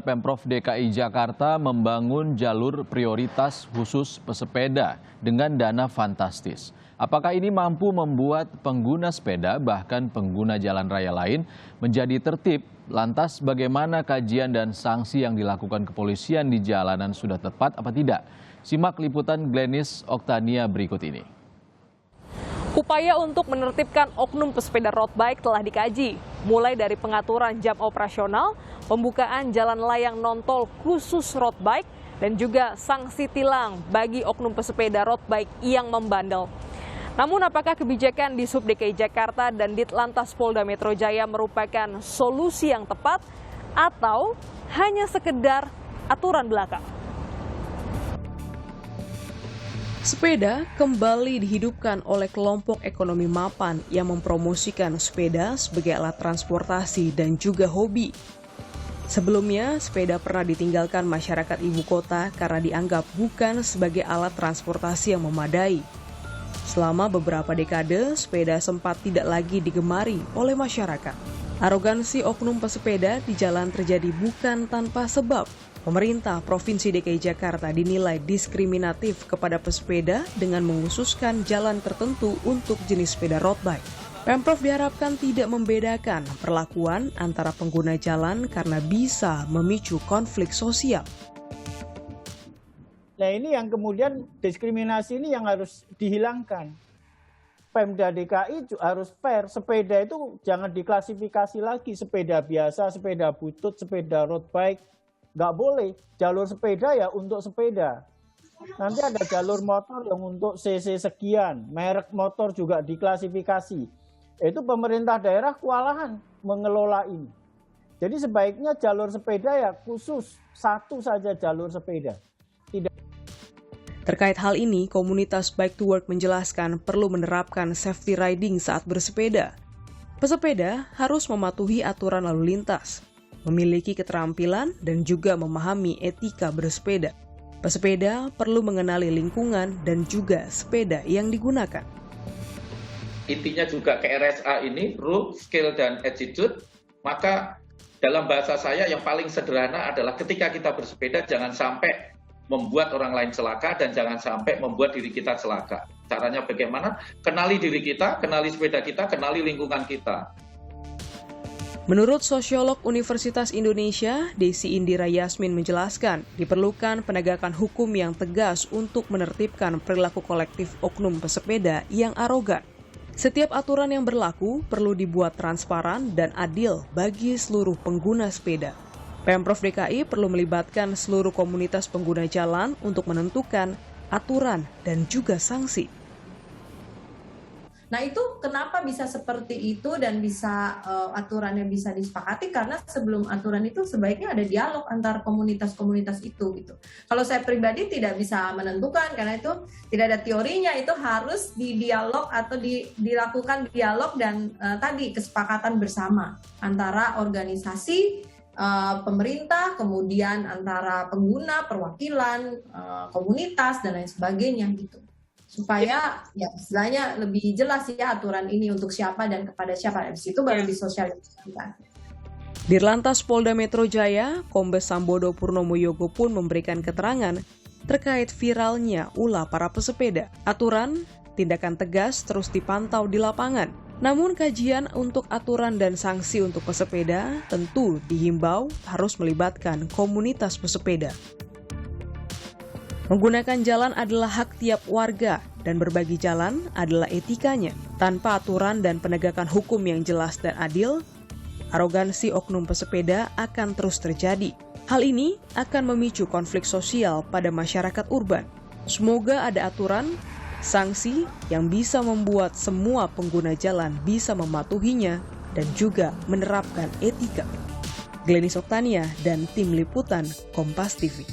Pemprov DKI Jakarta membangun jalur prioritas khusus pesepeda dengan dana fantastis. Apakah ini mampu membuat pengguna sepeda bahkan pengguna jalan raya lain menjadi tertib? Lantas bagaimana kajian dan sanksi yang dilakukan kepolisian di jalanan sudah tepat apa tidak? Simak liputan Glenis Oktania berikut ini. Upaya untuk menertibkan oknum pesepeda road bike telah dikaji, mulai dari pengaturan jam operasional, pembukaan jalan layang non-tol khusus road bike, dan juga sanksi tilang bagi oknum pesepeda road bike yang membandel. Namun apakah kebijakan di Sub DKI Jakarta dan Ditlantas Polda Metro Jaya merupakan solusi yang tepat atau hanya sekedar aturan belaka? Sepeda kembali dihidupkan oleh kelompok ekonomi mapan yang mempromosikan sepeda sebagai alat transportasi dan juga hobi. Sebelumnya, sepeda pernah ditinggalkan masyarakat ibu kota karena dianggap bukan sebagai alat transportasi yang memadai. Selama beberapa dekade, sepeda sempat tidak lagi digemari oleh masyarakat. Arogansi oknum pesepeda di jalan terjadi bukan tanpa sebab. Pemerintah Provinsi DKI Jakarta dinilai diskriminatif kepada pesepeda dengan mengkhususkan jalan tertentu untuk jenis sepeda road bike. Pemprov diharapkan tidak membedakan perlakuan antara pengguna jalan karena bisa memicu konflik sosial. Nah ini yang kemudian diskriminasi ini yang harus dihilangkan. Pemda DKI harus fair, sepeda itu jangan diklasifikasi lagi, sepeda biasa, sepeda butut, sepeda road bike. Nggak boleh, jalur sepeda ya untuk sepeda. Nanti ada jalur motor yang untuk CC sekian, merek motor juga diklasifikasi. Itu pemerintah daerah kewalahan mengelola ini. Jadi sebaiknya jalur sepeda ya khusus, satu saja jalur sepeda. Terkait hal ini, komunitas Bike to Work menjelaskan perlu menerapkan safety riding saat bersepeda. Pesepeda harus mematuhi aturan lalu lintas, memiliki keterampilan dan juga memahami etika bersepeda. Pesepeda perlu mengenali lingkungan dan juga sepeda yang digunakan. Intinya juga ke RSA ini, rule, skill, dan attitude, maka dalam bahasa saya yang paling sederhana adalah ketika kita bersepeda jangan sampai membuat orang lain celaka dan jangan sampai membuat diri kita celaka. Caranya bagaimana? Kenali diri kita, kenali sepeda kita, kenali lingkungan kita. Menurut sosiolog Universitas Indonesia, Desi Indira Yasmin menjelaskan, diperlukan penegakan hukum yang tegas untuk menertibkan perilaku kolektif oknum pesepeda yang arogan. Setiap aturan yang berlaku perlu dibuat transparan dan adil bagi seluruh pengguna sepeda. Pemprov DKI perlu melibatkan seluruh komunitas pengguna jalan untuk menentukan aturan dan juga sanksi. Nah itu kenapa bisa seperti itu dan bisa aturannya bisa disepakati karena sebelum aturan itu sebaiknya ada dialog antar komunitas-komunitas itu gitu. Kalau saya pribadi tidak bisa menentukan karena itu tidak ada teorinya, itu harus didialog atau dilakukan dialog dan tadi kesepakatan bersama antara organisasi, pemerintah, kemudian antara pengguna, perwakilan, komunitas dan lain sebagainya gitu. Supaya ya istilahnya lebih jelas ya aturan ini untuk siapa dan kepada siapa. Dari situ baru disosialisasikan. Dirlantas Polda Metro Jaya, Kombes Sambodo Purnomo Yogo pun memberikan keterangan terkait viralnya ulah para pesepeda. Aturan, tindakan tegas terus dipantau di lapangan. Namun kajian untuk aturan dan sanksi untuk pesepeda tentu dihimbau harus melibatkan komunitas pesepeda. Menggunakan jalan adalah hak tiap warga dan berbagi jalan adalah etikanya. Tanpa aturan dan penegakan hukum yang jelas dan adil, arogansi oknum pesepeda akan terus terjadi. Hal ini akan memicu konflik sosial pada masyarakat urban. Semoga ada aturan, sanksi yang bisa membuat semua pengguna jalan bisa mematuhinya dan juga menerapkan etika. Glenis Oktania dan tim liputan Kompas TV.